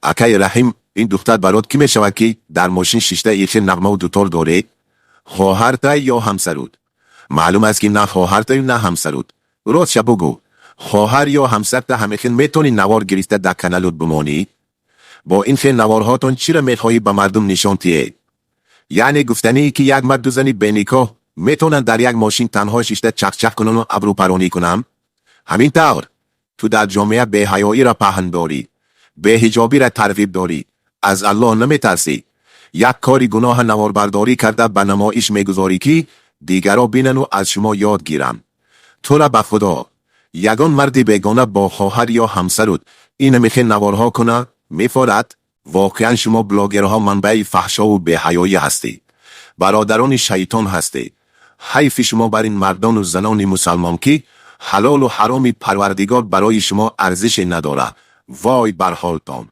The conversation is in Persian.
اکای رحیم، این دختر برات کی میشود که در ماشین شیشته یک نغمه و دوتار داره؟ خواهرت یا همسرت؟ معلوم است که نه خواهرت نه همسرت. راست بگو، خواهر یا همسرت همه میتونی نوار گرفته در کانالت بمانی؟ با این خیلی نوارهاتون چرا میخواهی به مردم نشان دهی؟ یعنی گفتنی که یک مرد و زنی بینیکا میتونن در یک ماشین تنها شیشته چک چک کنن و ابرو پرانی کنن؟ همین طور تو در جامعه به حیایی را پهن داری، به حجابی را ترغیب داری، از الله نمیترسی. یک کاری گناه نواربرداری کرده به نمایش میگذاری که دیگرها بینن و از شما یاد گیرن. تو را به خدا، یگان مردی بیگانه با خواهر یا همسرت این میخه نوارها کنه میفارد؟ واقعا شما بلاگرها منبع فحشا و به حیایی هستی، برادران شیطان هستی. حیف شما بر این مردان و زنان مسلمان که حلال و حرام پروردگار برای شما ارزش نداره. وای بر حالتان.